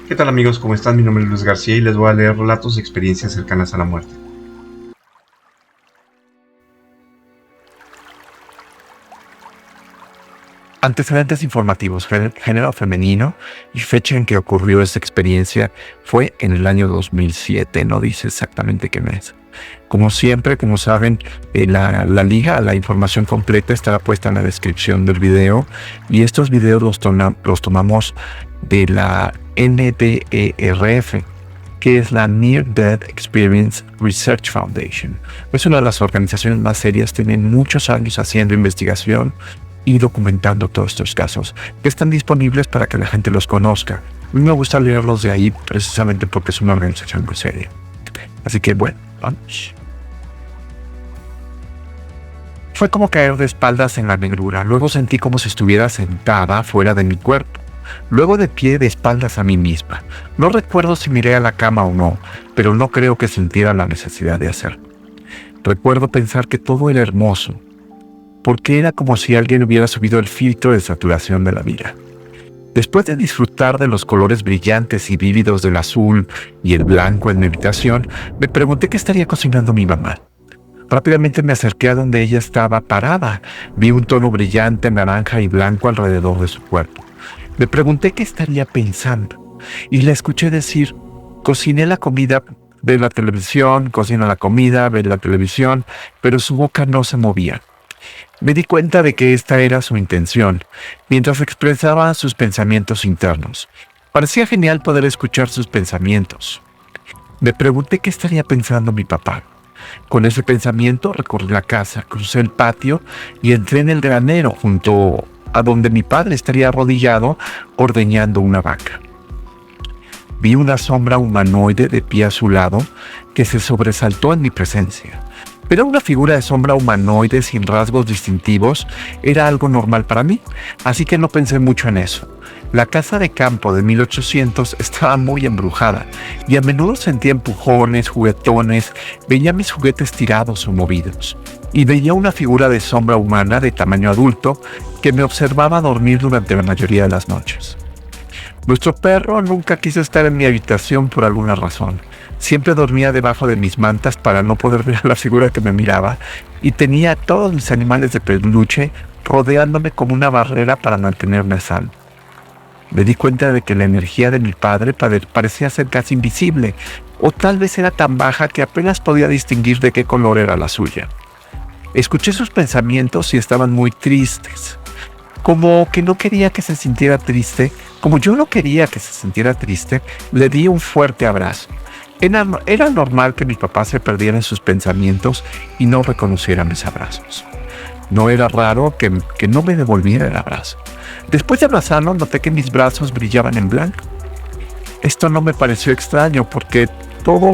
¿Qué tal amigos? ¿Cómo están? Mi nombre es Luis García y les voy a leer relatos de experiencias cercanas a la muerte. Antecedentes informativos: género femenino y fecha en que ocurrió esta experiencia fue en el año 2007, no dice exactamente qué mes. Como siempre, como saben, la información completa estará puesta en la descripción del video, y estos videos los tomamos de la NDERF, que es la Near Death Experience Research Foundation. Es una de las organizaciones más serias, tienen muchos años haciendo investigación y documentando todos estos casos, que están disponibles para que la gente los conozca. A mí me gusta leerlos de ahí precisamente porque es una organización muy seria. Así que bueno, vamos. Fue como caer de espaldas en la negrura. Luego sentí como si estuviera sentada fuera de mi cuerpo. Luego de pie de espaldas a mí misma. No recuerdo si miré a la cama o no, pero no creo que sintiera la necesidad de hacerlo. Recuerdo pensar que todo era hermoso, porque era como si alguien hubiera subido el filtro de saturación de la vida. Después de disfrutar de los colores brillantes y vívidos del azul y el blanco en mi habitación, me pregunté qué estaría cocinando mi mamá. Rápidamente me acerqué a donde ella estaba parada. Vi un tono brillante naranja y blanco alrededor de su cuerpo. Me pregunté qué estaría pensando y la escuché decir: cociné la comida, ve la televisión, cocina la comida, ve la televisión, pero su boca no se movía. Me di cuenta de que esta era su intención, mientras expresaba sus pensamientos internos. Parecía genial poder escuchar sus pensamientos. Me pregunté qué estaría pensando mi papá. Con ese pensamiento recorrí la casa, crucé el patio y entré en el granero junto a donde mi padre estaría arrodillado ordeñando una vaca. Vi una sombra humanoide de pie a su lado que se sobresaltó en mi presencia. Pero una figura de sombra humanoide sin rasgos distintivos era algo normal para mí, así que no pensé mucho en eso. La casa de campo de 1800 estaba muy embrujada y a menudo sentía empujones, juguetones, veía mis juguetes tirados o movidos. Y veía una figura de sombra humana de tamaño adulto que me observaba dormir durante la mayoría de las noches. Nuestro perro nunca quiso estar en mi habitación por alguna razón. Siempre dormía debajo de mis mantas para no poder ver a la figura que me miraba, y tenía a todos mis animales de peluche rodeándome como una barrera para mantenerme a salvo. Me di cuenta de que la energía de mi padre parecía ser casi invisible, o tal vez era tan baja que apenas podía distinguir de qué color era la suya. Escuché sus pensamientos y estaban muy tristes. Como que no quería que se sintiera triste, como yo no quería que se sintiera triste, le di un fuerte abrazo. Era normal que mi papá se perdiera en sus pensamientos y no reconociera mis abrazos. No era raro que no me devolviera el abrazo. Después de abrazarnos, noté que mis brazos brillaban en blanco. Esto no me pareció extraño porque todo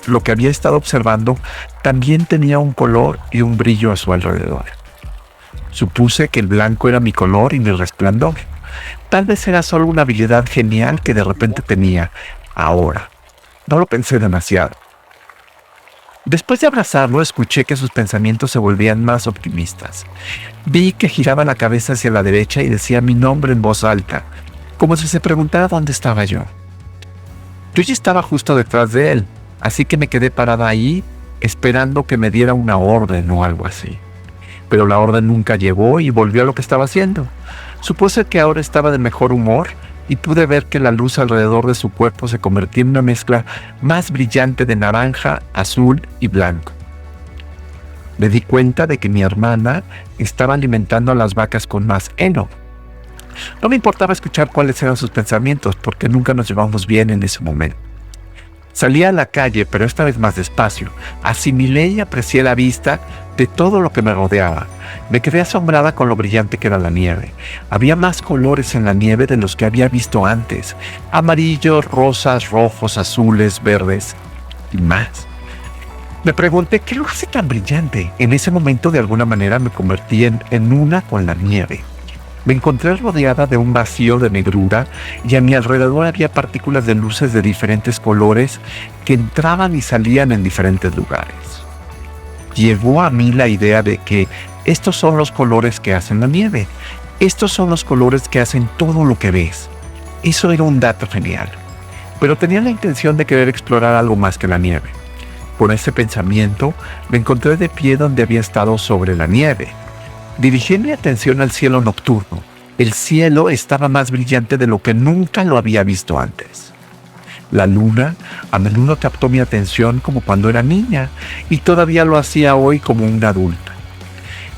lo que había estado observando también tenía un color y un brillo a su alrededor. Supuse que el blanco era mi color y mi resplandor. Tal vez era solo una habilidad genial que de repente tenía ahora. No lo pensé demasiado. Después de abrazarlo, escuché que sus pensamientos se volvían más optimistas. Vi que giraba la cabeza hacia la derecha y decía mi nombre en voz alta, como si se preguntara dónde estaba yo. Yo ya estaba justo detrás de él, así que me quedé parada ahí, esperando que me diera una orden o algo así. Pero la orden nunca llegó y volvió a lo que estaba haciendo. Supuse que ahora estaba de mejor humor y pude ver que la luz alrededor de su cuerpo se convertía en una mezcla más brillante de naranja, azul y blanco. Me di cuenta de que mi hermana estaba alimentando a las vacas con más heno. No me importaba escuchar cuáles eran sus pensamientos porque nunca nos llevamos bien en ese momento. Salí a la calle, pero esta vez más despacio. Asimilé y aprecié la vista de todo lo que me rodeaba. Me quedé asombrada con lo brillante que era la nieve. Había más colores en la nieve de los que había visto antes. Amarillos, rosas, rojos, azules, verdes y más. Me pregunté, ¿qué lo hace tan brillante? En ese momento, de alguna manera, me convertí en una con la nieve. Me encontré rodeada de un vacío de negrura y a mi alrededor había partículas de luces de diferentes colores que entraban y salían en diferentes lugares. Llegó a mí la idea de que estos son los colores que hacen la nieve. Estos son los colores que hacen todo lo que ves. Eso era un dato genial. pero tenía la intención de querer explorar algo más que la nieve. Con ese pensamiento, me encontré de pie donde había estado sobre la nieve. Dirigí mi atención al cielo nocturno. El cielo estaba más brillante de lo que nunca lo había visto antes. La luna a menudo captó mi atención como cuando era niña y todavía lo hacía hoy como una adulta.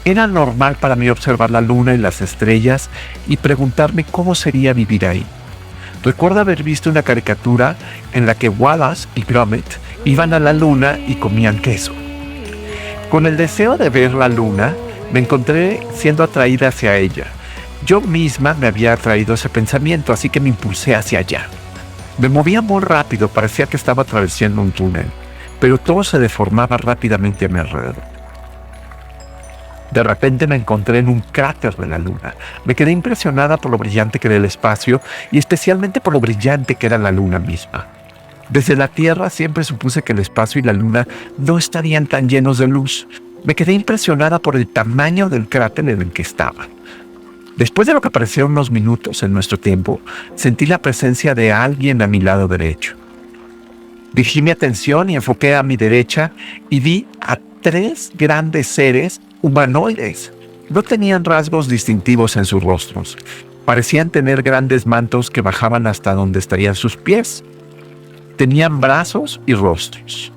Era normal para mí observar la luna y las estrellas y preguntarme cómo sería vivir ahí. Recuerdo haber visto una caricatura en la que Wallace y Gromit iban a la luna y comían queso. Con el deseo de ver la luna, me encontré siendo atraída hacia ella. Yo misma me había atraído ese pensamiento, así que me impulsé hacia allá. Me movía muy rápido, parecía que estaba atravesando un túnel, pero todo se deformaba rápidamente a mi alrededor. De repente me encontré en un cráter de la luna. Me quedé impresionada por lo brillante que era el espacio y especialmente por lo brillante que era la luna misma. Desde la Tierra siempre supuse que el espacio y la luna no estarían tan llenos de luz. Me quedé impresionada por el tamaño del cráter en el que estaba. Después de lo que parecieron unos minutos en nuestro tiempo, sentí la presencia de alguien a mi lado derecho. Dirigí mi atención y enfoqué a mi derecha y vi a 3 grandes seres humanoides. No tenían rasgos distintivos en sus rostros. Parecían tener grandes mantos que bajaban hasta donde estarían sus pies. Tenían brazos y rostros.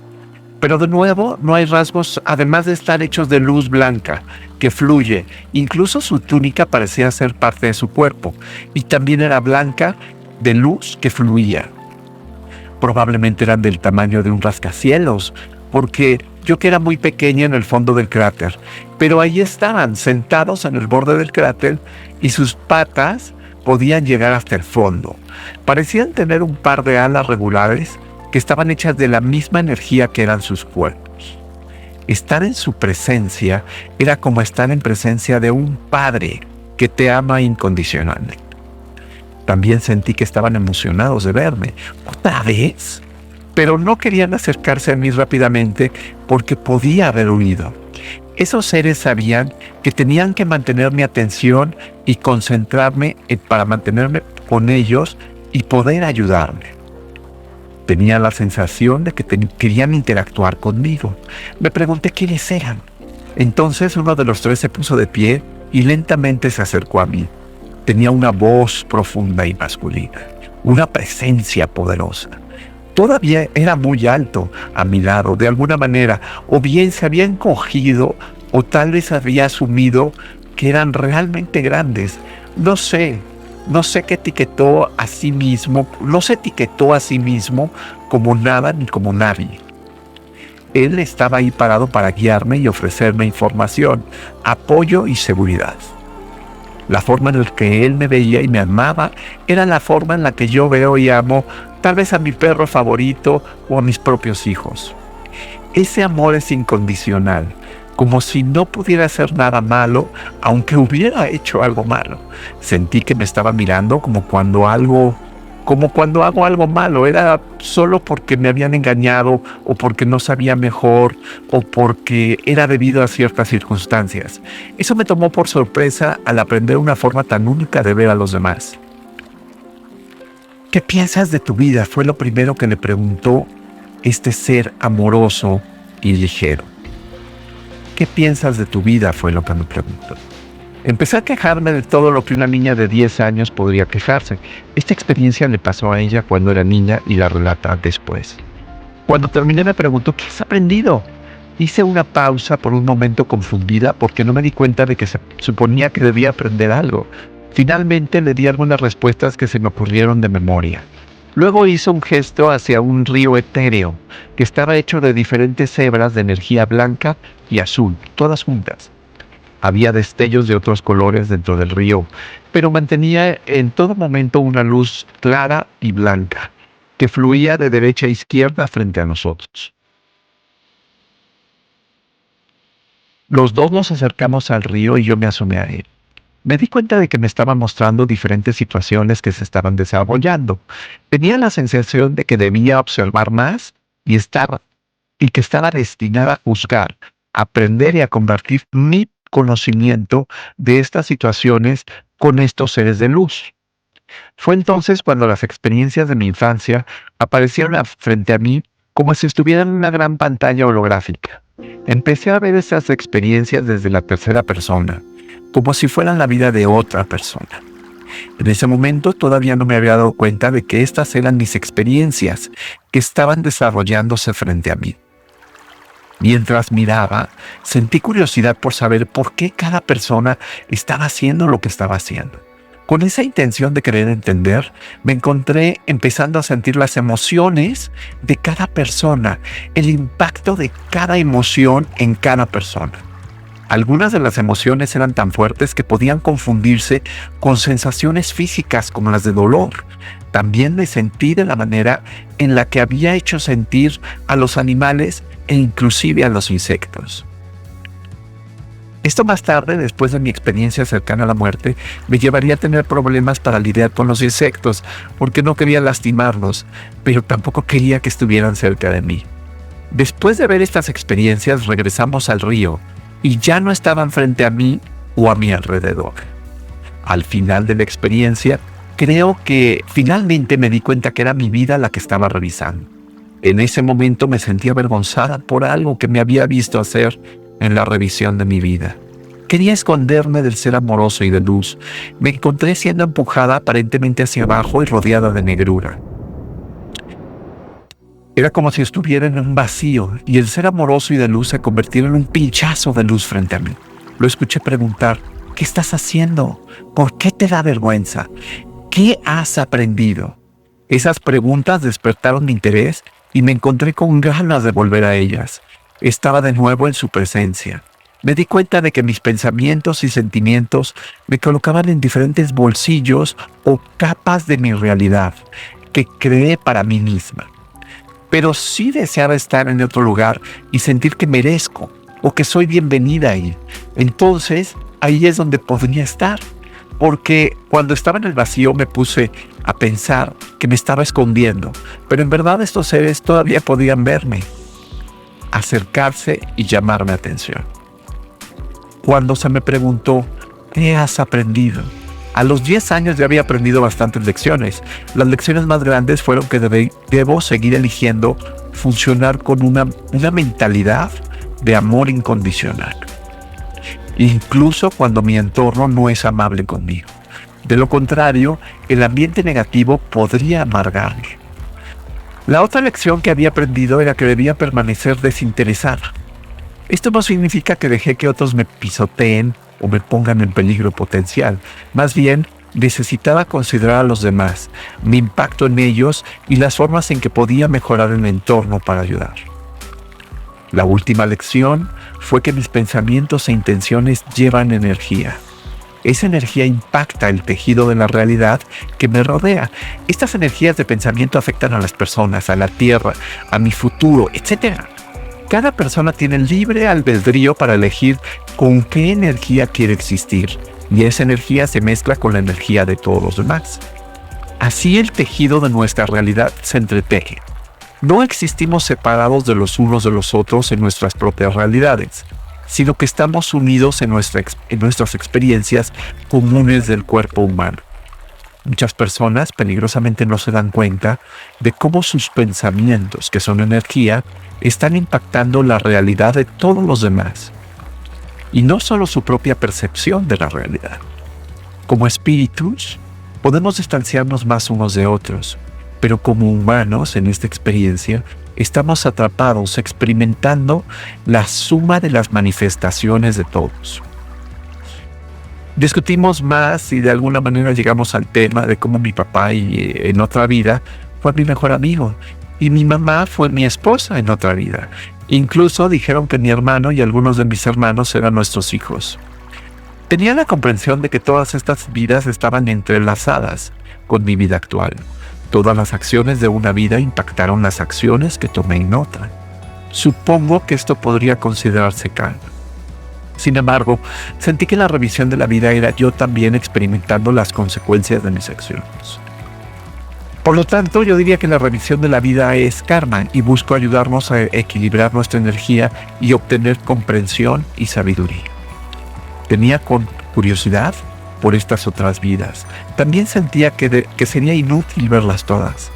Pero de nuevo, no hay rasgos, además de estar hechos de luz blanca, que fluye. Incluso su túnica parecía ser parte de su cuerpo, y también era blanca, de luz que fluía. Probablemente eran del tamaño de un rascacielos, porque yo que era muy pequeña en el fondo del cráter, pero ahí estaban, sentados en el borde del cráter, y sus patas podían llegar hasta el fondo. Parecían tener un par de alas regulares, que estaban hechas de la misma energía que eran sus cuerpos. Estar en su presencia era como estar en presencia de un padre que te ama incondicionalmente. También sentí que estaban emocionados de verme. ¿Otra vez? Pero no querían acercarse a mí rápidamente porque podía haber huido. Esos seres sabían que tenían que mantener mi atención y concentrarme para mantenerme con ellos y poder ayudarme. Tenía la sensación de que querían interactuar conmigo. Me pregunté quiénes eran. Entonces uno de los 3 se puso de pie y lentamente se acercó a mí. Tenía una voz profunda y masculina, una presencia poderosa. Todavía era muy alto a mi lado, de alguna manera, o bien se había encogido, o tal vez había asumido que eran realmente grandes. No sé qué etiquetó a sí mismo, no se etiquetó a sí mismo como nada ni como nadie. Él estaba ahí parado para guiarme y ofrecerme información, apoyo y seguridad. La forma en la que él me veía y me amaba era la forma en la que yo veo y amo tal vez a mi perro favorito o a mis propios hijos. Ese amor es incondicional, como si no pudiera hacer nada malo, aunque hubiera hecho algo malo. Sentí que me estaba mirando como cuando hago algo malo. Era solo porque me habían engañado, o porque no sabía mejor, o porque era debido a ciertas circunstancias. Eso me tomó por sorpresa al aprender una forma tan única de ver a los demás. ¿Qué piensas de tu vida? Fue lo primero que le preguntó este ser amoroso y ligero. ¿Qué piensas de tu vida? Fue lo que me preguntó. Empecé a quejarme de todo lo que una niña de 10 años podría quejarse. Esta experiencia le pasó a ella cuando era niña y la relata después. Cuando terminé me preguntó, ¿qué has aprendido? Hice una pausa por un momento confundida porque no me di cuenta de que se suponía que debía aprender algo. Finalmente le di algunas respuestas que se me ocurrieron de memoria. Luego hizo un gesto hacia un río etéreo, que estaba hecho de diferentes hebras de energía blanca y azul, todas juntas. Había destellos de otros colores dentro del río, pero mantenía en todo momento una luz clara y blanca, que fluía de derecha a izquierda frente a nosotros. Los dos nos acercamos al río y yo me asomé a él. Me di cuenta de que me estaba mostrando diferentes situaciones que se estaban desarrollando. Tenía la sensación de que debía observar más y que estaba destinada a juzgar, aprender y a convertir mi conocimiento de estas situaciones con estos seres de luz. Fue entonces cuando las experiencias de mi infancia aparecieron frente a mí como si estuvieran en una gran pantalla holográfica. Empecé a ver esas experiencias desde la tercera persona, como si fueran la vida de otra persona. En ese momento todavía no me había dado cuenta de que estas eran mis experiencias que estaban desarrollándose frente a mí. Mientras miraba, sentí curiosidad por saber por qué cada persona estaba haciendo lo que estaba haciendo. Con esa intención de querer entender, me encontré empezando a sentir las emociones de cada persona, el impacto de cada emoción en cada persona. Algunas de las emociones eran tan fuertes que podían confundirse con sensaciones físicas como las de dolor. También me sentí de la manera en la que había hecho sentir a los animales e inclusive a los insectos. Esto más tarde, después de mi experiencia cercana a la muerte, me llevaría a tener problemas para lidiar con los insectos, porque no quería lastimarlos, pero tampoco quería que estuvieran cerca de mí. Después de ver estas experiencias, regresamos al río, y ya no estaban frente a mí o a mi alrededor. Al final de la experiencia, creo que finalmente me di cuenta que era mi vida la que estaba revisando. En ese momento me sentí avergonzada por algo que me había visto hacer en la revisión de mi vida. Quería esconderme del ser amoroso y de luz. Me encontré siendo empujada aparentemente hacia abajo y rodeada de negrura. Era como si estuviera en un vacío y el ser amoroso y de luz se convirtió en un pinchazo de luz frente a mí. Lo escuché preguntar: ¿qué estás haciendo? ¿Por qué te da vergüenza? ¿Qué has aprendido? Esas preguntas despertaron mi interés y me encontré con ganas de volver a ellas. Estaba de nuevo en su presencia. Me di cuenta de que mis pensamientos y sentimientos me colocaban en diferentes bolsillos o capas de mi realidad que creé para mí misma. Pero sí deseaba estar en otro lugar y sentir que merezco o que soy bienvenida ahí. Entonces, ahí es donde podría estar. Porque cuando estaba en el vacío me puse a pensar que me estaba escondiendo. Pero en verdad estos seres todavía podían verme, acercarse y llamarme atención. Cuando se me preguntó: ¿qué has aprendido? A los 10 años ya había aprendido bastantes lecciones. Las lecciones más grandes fueron que debo seguir eligiendo funcionar con una mentalidad de amor incondicional, incluso cuando mi entorno no es amable conmigo. De lo contrario, el ambiente negativo podría amargarme. La otra lección que había aprendido era que debía permanecer desinteresada. Esto no significa que dejé que otros me pisoteen o me pongan en peligro potencial. Más bien, necesitaba considerar a los demás, mi impacto en ellos y las formas en que podía mejorar el entorno para ayudar. La última lección fue que mis pensamientos e intenciones llevan energía. Esa energía impacta el tejido de la realidad que me rodea. Estas energías de pensamiento afectan a las personas, a la tierra, a mi futuro, etc. Cada persona tiene libre albedrío para elegir con qué energía quiere existir, y esa energía se mezcla con la energía de todos los demás. Así el tejido de nuestra realidad se entreteje. No existimos separados de los unos de los otros en nuestras propias realidades, sino que estamos unidos en nuestras experiencias comunes del cuerpo humano. Muchas personas peligrosamente no se dan cuenta de cómo sus pensamientos, que son energía, están impactando la realidad de todos los demás, y no solo su propia percepción de la realidad. Como espíritus, podemos distanciarnos más unos de otros, pero como humanos en esta experiencia, estamos atrapados experimentando la suma de las manifestaciones de todos. Discutimos más y de alguna manera llegamos al tema de cómo mi papá en otra vida fue mi mejor amigo y mi mamá fue mi esposa en otra vida. Incluso dijeron que mi hermano y algunos de mis hermanos eran nuestros hijos. Tenía la comprensión de que todas estas vidas estaban entrelazadas con mi vida actual. Todas las acciones de una vida impactaron las acciones que tomé en otra. Supongo que esto podría considerarse karma. Sin embargo, sentí que la revisión de la vida era yo también experimentando las consecuencias de mis acciones. Por lo tanto, yo diría que la revisión de la vida es karma y busco ayudarnos a equilibrar nuestra energía y obtener comprensión y sabiduría. Tenía curiosidad por estas otras vidas. También sentía que sería inútil verlas todas.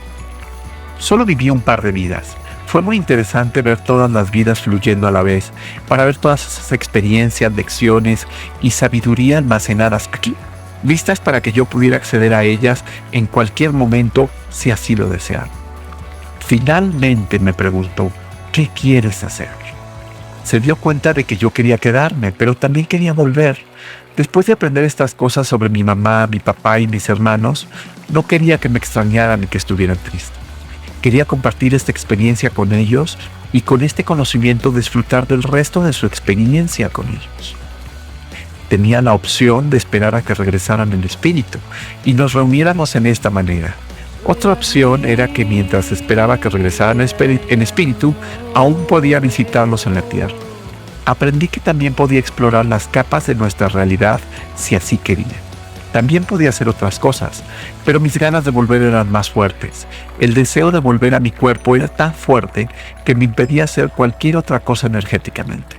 Solo viví un par de vidas. Fue muy interesante ver todas las vidas fluyendo a la vez, para ver todas esas experiencias, lecciones y sabiduría almacenadas aquí, listas para que yo pudiera acceder a ellas en cualquier momento si así lo deseara. Finalmente me preguntó, ¿qué quieres hacer? Se dio cuenta de que yo quería quedarme, pero también quería volver. Después de aprender estas cosas sobre mi mamá, mi papá y mis hermanos, no quería que me extrañaran ni que estuvieran tristes. Quería compartir esta experiencia con ellos y con este conocimiento disfrutar del resto de su experiencia con ellos. Tenía la opción de esperar a que regresaran en espíritu y nos reuniéramos en esta manera. Otra opción era que mientras esperaba que regresaran en espíritu, aún podía visitarlos en la tierra. Aprendí que también podía explorar las capas de nuestra realidad si así quería. También podía hacer otras cosas, pero mis ganas de volver eran más fuertes. El deseo de volver a mi cuerpo era tan fuerte que me impedía hacer cualquier otra cosa energéticamente.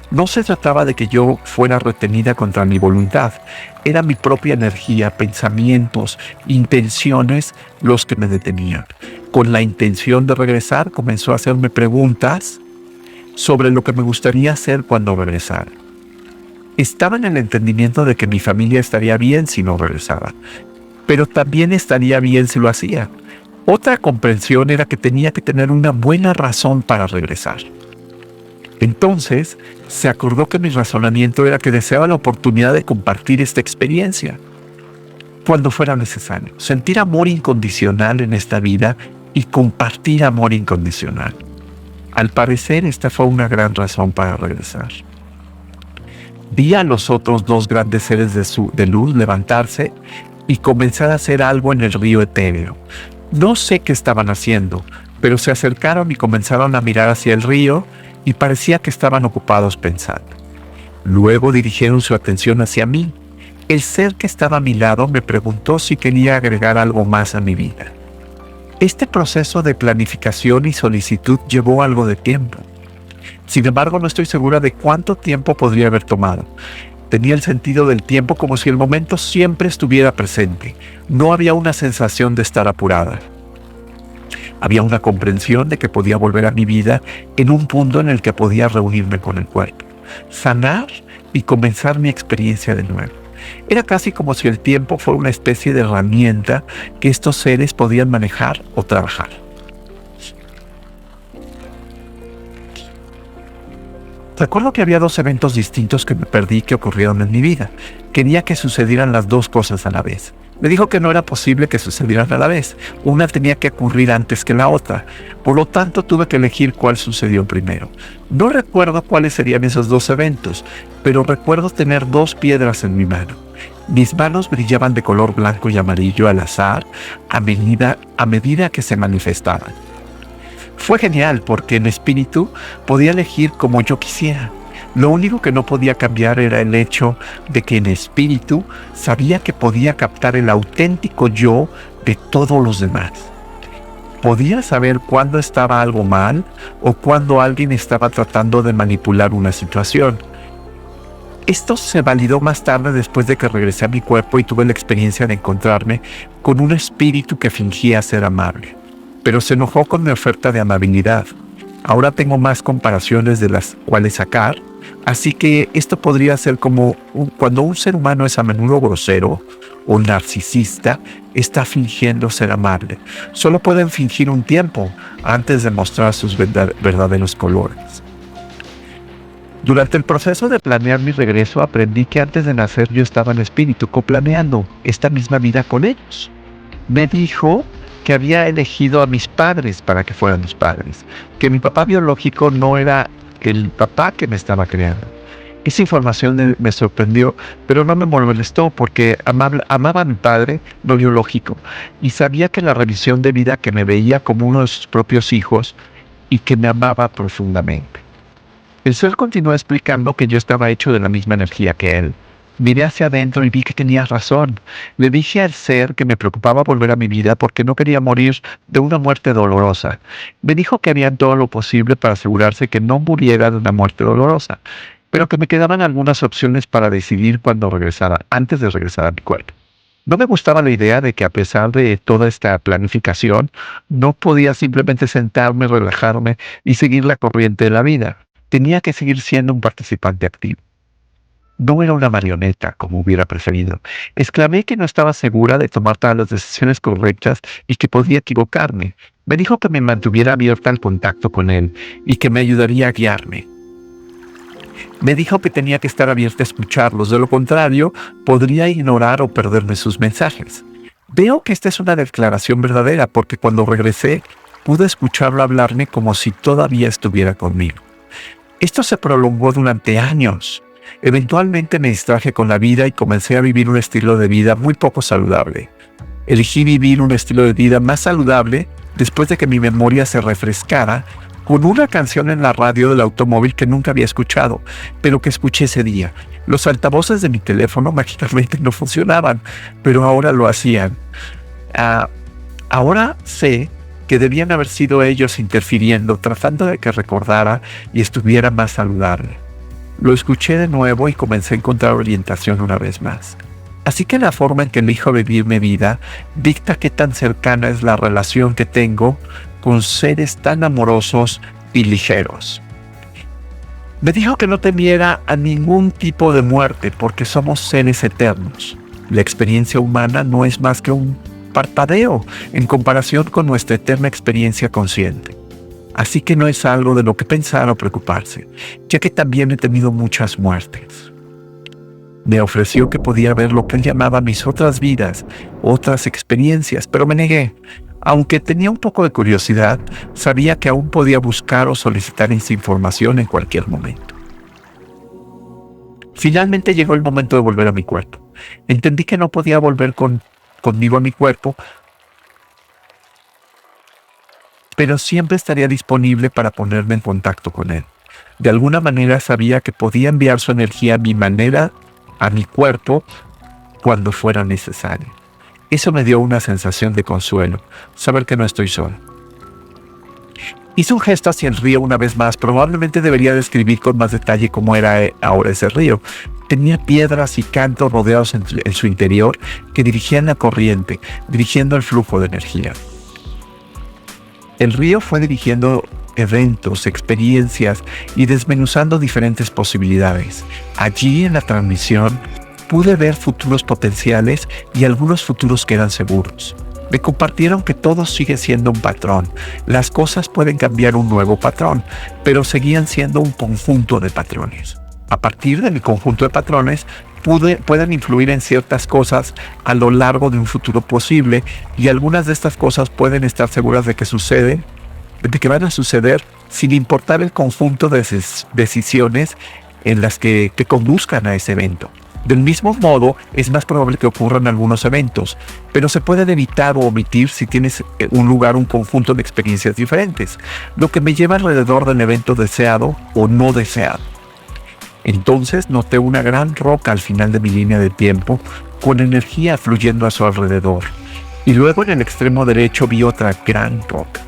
No se trataba de que yo fuera retenida contra mi voluntad. Era mi propia energía, pensamientos, intenciones los que me detenían. Con la intención de regresar, comenzó a hacerme preguntas sobre lo que me gustaría hacer cuando regresara. Estaba en el entendimiento de que mi familia estaría bien si no regresaba, pero también estaría bien si lo hacía. Otra comprensión era que tenía que tener una buena razón para regresar. Entonces, se acordó que mi razonamiento era que deseaba la oportunidad de compartir esta experiencia cuando fuera necesario. Sentir amor incondicional en esta vida y compartir amor incondicional. Al parecer, esta fue una gran razón para regresar. Vi a los otros dos grandes seres de luz levantarse y comenzar a hacer algo en el río etéreo. No sé qué estaban haciendo, pero se acercaron y comenzaron a mirar hacia el río y parecía que estaban ocupados pensando. Luego dirigieron su atención hacia mí. El ser que estaba a mi lado me preguntó si quería agregar algo más a mi vida. Este proceso de planificación y solicitud llevó algo de tiempo. Sin embargo, no estoy segura de cuánto tiempo podría haber tomado. Tenía el sentido del tiempo como si el momento siempre estuviera presente. No había una sensación de estar apurada. Había una comprensión de que podía volver a mi vida en un punto en el que podía reunirme con el cuerpo, sanar y comenzar mi experiencia de nuevo. Era casi como si el tiempo fuera una especie de herramienta que estos seres podían manejar o trabajar. Recuerdo que había dos eventos distintos que me perdí que ocurrieron en mi vida. Quería que sucedieran las dos cosas a la vez. Me dijo que no era posible que sucedieran a la vez. Una tenía que ocurrir antes que la otra. Por lo tanto, tuve que elegir cuál sucedió primero. No recuerdo cuáles serían esos dos eventos, pero recuerdo tener dos piedras en mi mano. Mis manos brillaban de color blanco y amarillo al azar a medida que se manifestaban. Fue genial porque en espíritu podía elegir como yo quisiera. Lo único que no podía cambiar era el hecho de que en espíritu sabía que podía captar el auténtico yo de todos los demás. Podía saber cuándo estaba algo mal o cuándo alguien estaba tratando de manipular una situación. Esto se validó más tarde después de que regresé a mi cuerpo y tuve la experiencia de encontrarme con un espíritu que fingía ser amable, pero se enojó con mi oferta de amabilidad. Ahora tengo más comparaciones de las cuales sacar, así que esto podría ser como cuando un ser humano es a menudo grosero o narcisista, está fingiendo ser amable. Solo pueden fingir un tiempo antes de mostrar sus verdaderos colores. Durante el proceso de planear mi regreso, aprendí que antes de nacer yo estaba en espíritu, coplaneando esta misma vida con ellos. Me dijo que había elegido a mis padres para que fueran mis padres, que mi papá biológico no era el papá que me estaba creando. Esa información me sorprendió, pero no me molestó porque amaba a mi padre no biológico y sabía que la revisión de vida que me veía como uno de sus propios hijos y que me amaba profundamente. El ser continuó explicando que yo estaba hecho de la misma energía que él. Miré hacia adentro y vi que tenía razón. Le dije al ser que me preocupaba volver a mi vida porque no quería morir de una muerte dolorosa. Me dijo que harían todo lo posible para asegurarse que no muriera de una muerte dolorosa. pero que me quedaban algunas opciones para decidir cuándo regresara, antes de regresar a mi cuerpo. No me gustaba la idea de que a pesar de toda esta planificación, no podía simplemente sentarme, relajarme y seguir la corriente de la vida. Tenía que seguir siendo un participante activo. No era una marioneta, como hubiera preferido. Exclamé que no estaba segura de tomar todas las decisiones correctas y que podía equivocarme. Me dijo que me mantuviera abierta al contacto con él y que me ayudaría a guiarme. Me dijo que tenía que estar abierta a escucharlos, de lo contrario, podría ignorar o perderme sus mensajes. Veo que esta es una declaración verdadera porque cuando regresé, pude escucharlo hablarme como si todavía estuviera conmigo. Esto se prolongó durante años. Eventualmente me distraje con la vida y comencé a vivir un estilo de vida muy poco saludable. Elegí vivir un estilo de vida más saludable después de que mi memoria se refrescara con una canción en la radio del automóvil que nunca había escuchado, pero que escuché ese día. Los altavoces de mi teléfono mágicamente no funcionaban, pero ahora lo hacían. Ahora sé que debían haber sido ellos interfiriendo, tratando de que recordara y estuviera más saludable. Lo escuché de nuevo y comencé a encontrar orientación una vez más. Así que la forma en que elijo vivir mi vida dicta qué tan cercana es la relación que tengo con seres tan amorosos y ligeros. Me dijo que no temiera a ningún tipo de muerte porque somos seres eternos. La experiencia humana no es más que un parpadeo en comparación con nuestra eterna experiencia consciente. Así que no es algo de lo que pensar o preocuparse, ya que también he tenido muchas muertes. Me ofreció que podía ver lo que él llamaba mis otras vidas, otras experiencias, pero me negué. Aunque tenía un poco de curiosidad, sabía que aún podía buscar o solicitar esa información en cualquier momento. Finalmente llegó el momento de volver a mi cuerpo. Entendí que no podía volver conmigo a mi cuerpo, pero siempre estaría disponible para ponerme en contacto con él. De alguna manera sabía que podía enviar su energía a mi cuerpo cuando fuera necesario. Eso me dio una sensación de consuelo, saber que no estoy solo. Hice un gesto hacia el río una vez más. Probablemente debería describir con más detalle cómo era ahora ese río. Tenía piedras y cantos rodeados en su interior que dirigían la corriente, dirigiendo el flujo de energía. El río fue dirigiendo eventos, experiencias y desmenuzando diferentes posibilidades. Allí en la transmisión pude ver futuros potenciales y algunos futuros que eran seguros. Me compartieron que todo sigue siendo un patrón. Las cosas pueden cambiar un nuevo patrón, pero seguían siendo un conjunto de patrones. A partir del conjunto de patrones, pueden influir en ciertas cosas a lo largo de un futuro posible, y algunas de estas cosas pueden estar seguras de que van a suceder sin importar el conjunto de decisiones en las que conduzcan a ese evento. Del mismo modo, es más probable que ocurran algunos eventos, pero se pueden evitar o omitir si tienes un conjunto de experiencias diferentes, lo que me lleva alrededor del evento deseado o no deseado. Entonces noté una gran roca al final de mi línea de tiempo, con energía fluyendo a su alrededor, y luego en el extremo derecho vi otra gran roca.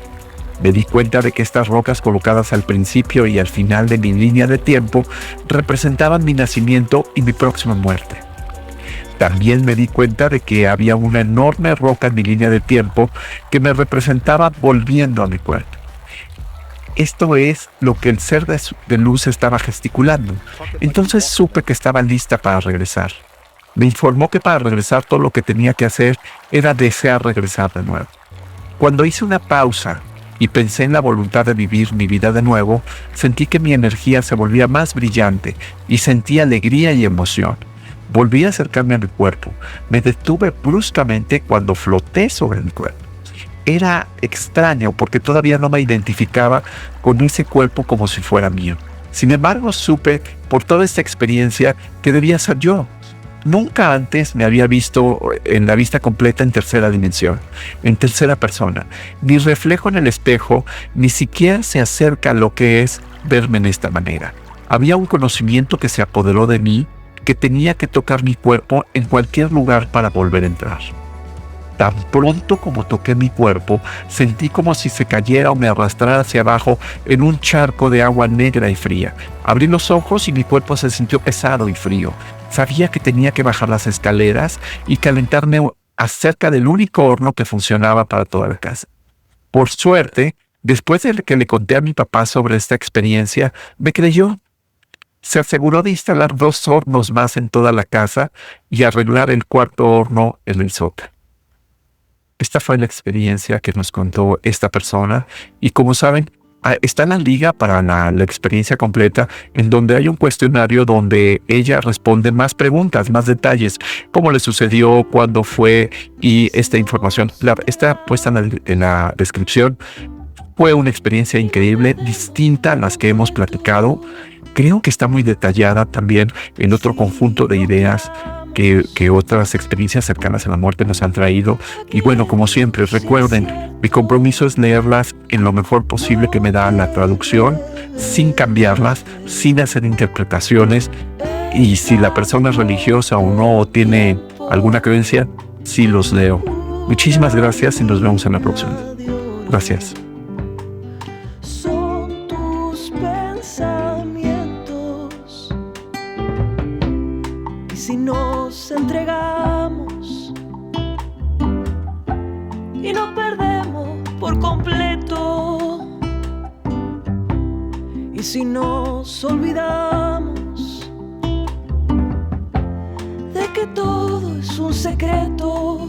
Me di cuenta de que estas rocas colocadas al principio y al final de mi línea de tiempo representaban mi nacimiento y mi próxima muerte. También me di cuenta de que había una enorme roca en mi línea de tiempo que me representaba volviendo a mi cuerpo. Esto es lo que el ser de luz estaba gesticulando. Entonces supe que estaba lista para regresar. Me informó que para regresar todo lo que tenía que hacer era desear regresar de nuevo. Cuando hice una pausa y pensé en la voluntad de vivir mi vida de nuevo, sentí que mi energía se volvía más brillante y sentí alegría y emoción. Volví a acercarme a mi cuerpo. Me detuve bruscamente cuando floté sobre mi cuerpo. Era extraño porque todavía no me identificaba con ese cuerpo como si fuera mío. Sin embargo, supe por toda esta experiencia que debía ser yo. Nunca antes me había visto en la vista completa en tercera dimensión, en tercera persona. Mi reflejo en el espejo ni siquiera se acerca a lo que es verme en esta manera. Había un conocimiento que se apoderó de mí, que tenía que tocar mi cuerpo en cualquier lugar para volver a entrar. Tan pronto como toqué mi cuerpo, sentí como si se cayera o me arrastrara hacia abajo en un charco de agua negra y fría. Abrí los ojos y mi cuerpo se sintió pesado y frío. Sabía que tenía que bajar las escaleras y calentarme acerca del único horno que funcionaba para toda la casa. Por suerte, después de que le conté a mi papá sobre esta experiencia, me creyó. Se aseguró de instalar 2 hornos más en toda la casa y arreglar el cuarto horno en el sótano. Esta fue la experiencia que nos contó esta persona y, como saben, está en la liga para la experiencia completa, en donde hay un cuestionario donde ella responde más preguntas, más detalles, cómo le sucedió, cuándo fue, y esta información está puesta en la descripción. Fue una experiencia increíble, distinta a las que hemos platicado. Creo que está muy detallada también en otro conjunto de ideas que otras experiencias cercanas a la muerte nos han traído. Y bueno, como siempre, recuerden, mi compromiso es leerlas en lo mejor posible que me da la traducción, sin cambiarlas, sin hacer interpretaciones. Y si la persona es religiosa o no, o tiene alguna creencia, sí los leo. Muchísimas gracias y nos vemos en la próxima. Gracias. Son tus pensamientos. Y si nos entregamos y nos perdemos por completo, y si nos olvidamos de que todo es un secreto,